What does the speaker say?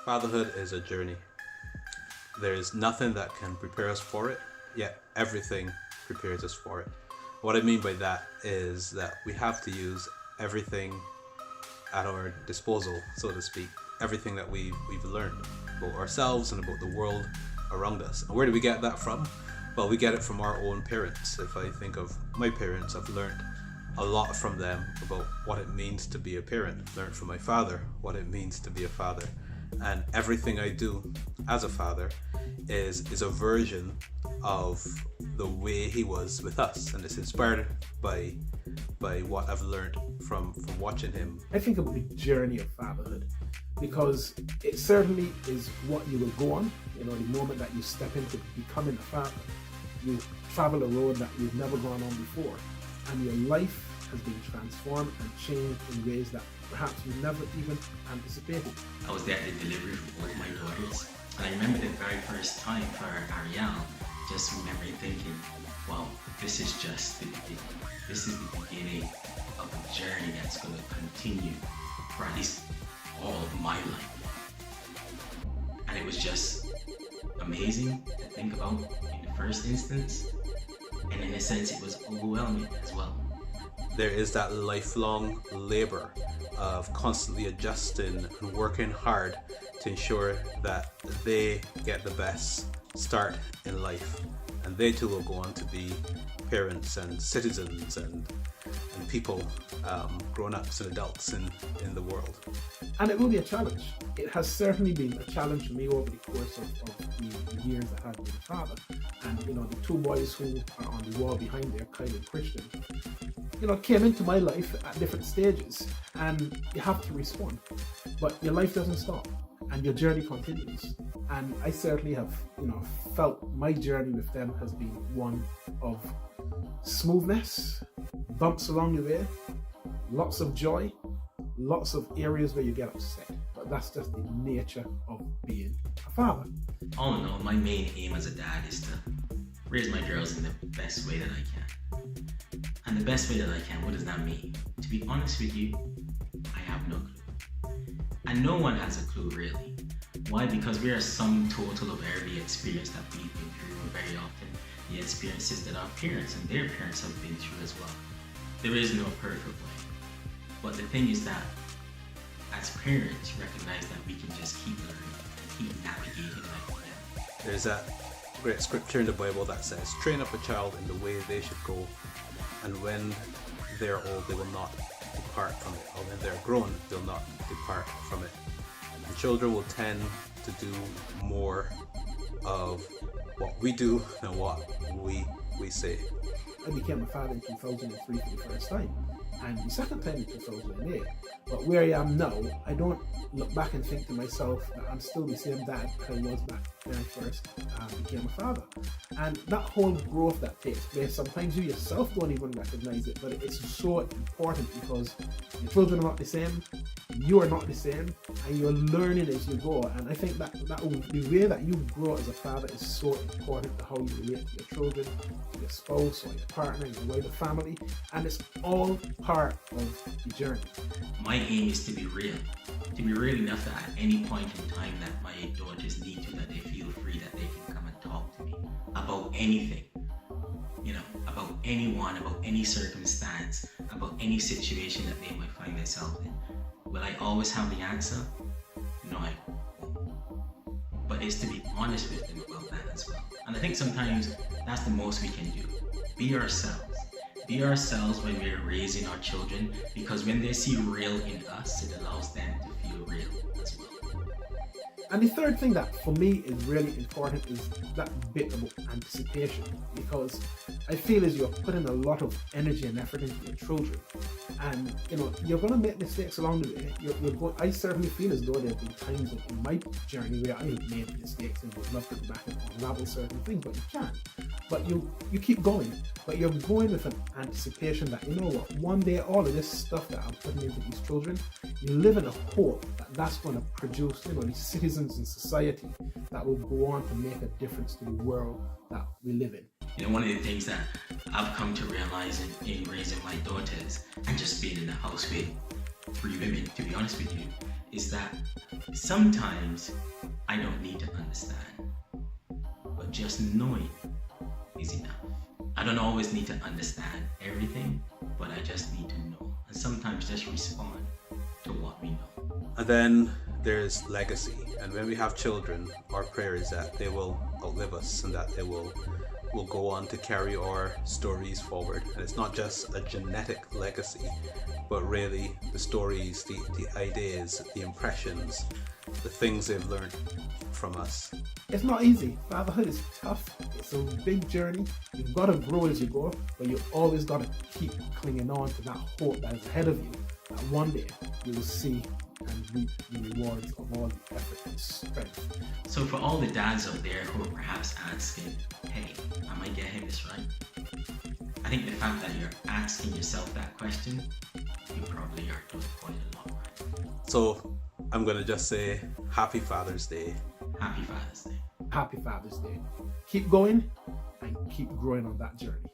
Fatherhood is a journey. There is nothing that can prepare us for it, yet everything prepares us for it. What I mean by that is that we have to use everything at our disposal, so to speak, everything that we've learned about ourselves and about the world around us. And where do we get that from? Well, we get it from our own parents. If I think of my parents, I've learned a lot from them about what it means to be a parent. I've learned from my father what it means to be a father. And everything I do as a father is a version of the way he was with us, and it's inspired by what I've learned from watching him. I think about the journey of fatherhood because it certainly is what you will go on. The moment that you step into becoming a father, you travel a road that you've never gone on before, and your life has been transformed and changed in ways that perhaps you never even anticipated. I was there at the delivery for both my daughters, and I remember the very first time for Ariel, just remembering thinking, wow, this is just the beginning. This is the beginning of a journey that's going to continue for at least all of my life. And it was just amazing to think about in the first instance, and in a sense it was overwhelming as well. There is that lifelong labor of constantly adjusting and working hard to ensure that they get the best start in life, and they too will go on to be parents and citizens and people, grown-ups and adults in the world. And it will be a challenge. It has certainly been a challenge for me over the course of the years that I've been a father. And the two boys who are on the wall behind there, Kyle and Christian, came into my life at different stages, and you have to respond. But your life doesn't stop, and your journey continues. And I certainly have, felt my journey with them has been one of smoothness, bumps along the way, lots of joy, lots of areas where you get upset. But that's just the nature of being a father. All in all, my main aim as a dad is to raise my girls in the best way that I can. And the best way that I can, what does that mean? To be honest with you, I have no clue. And no one has a clue really. Why? Because we are a sum total of every experience that we've been through, and very often the experiences that our parents and their parents have been through as well. There is no perfect way. But the thing is that as parents, recognize that we can just keep learning and keep navigating life. There's that great scripture in the Bible that says, train up a child in the way they should go, and when they're old they will not depart from it, or when they're grown they'll not depart from it. And children will tend to do more of what we do than what we say. I became a father in 2003 for the first time, and the second time in 2008. But where I am now, I don't look back and think to myself that I'm still the same dad that I was back when I first became a father. And that whole growth that takes place, sometimes you yourself don't even recognize it, but it's so important because your children are not the same, you are not the same, and you're learning as you go. And I think that the way that you grow as a father is so important to how you relate to your children, to your spouse or your partner, your wider family, and it's all part of the journey. My aim is to be real enough that at any point in time that my daughters need to, that they feel free, that they can come and talk to me about anything, about anyone, about any circumstance, about any situation that they might find themselves in. Will I always have the answer? No, I won't. But it's to be honest with them about that as well. And I think sometimes that's the most we can do. Be ourselves. Be ourselves when we're raising our children, because when they see real in us, it allows them to feel real as well. And the third thing that for me is really important is that bit about anticipation, because I feel as you're putting a lot of energy and effort into your children, and you're going to make mistakes along the way. I certainly feel as though there have been times in my journey where I have made mistakes and would love to go back and unravel certain things, but you can't. But you keep going, but you're going with an anticipation that, one day all of this stuff that I'm putting into these children, you live in a hope that that's going to produce, these citizens in society that will go on to make a difference to the world that we live in. One of the things that I've come to realize in raising my daughters and just being in the house with 3 women, to be honest with you, is that sometimes I don't need to understand, but just knowing is enough. I don't always need to understand everything, but I just need to know. And sometimes just respond to what we know. And then there's legacy. And when we have children, our prayer is that they will outlive us and that they will go on to carry our stories forward. And it's not just a genetic legacy, but really the stories, the ideas, the impressions, the things they've learned from us. It's not easy. Fatherhood is tough. It's a big journey. You've got to grow as you go, but you always got to keep clinging on to that hope that is ahead of you, that one day you will see and reap the rewards of all the effort and strength. So for all the dads out there who are perhaps asking, hey, am I getting this right? I think the fact that you're asking yourself that question, you probably are doing quite a lot right. So I'm going to just say Happy Father's Day. Happy Father's Day. Happy Father's Day. Keep going and keep growing on that journey.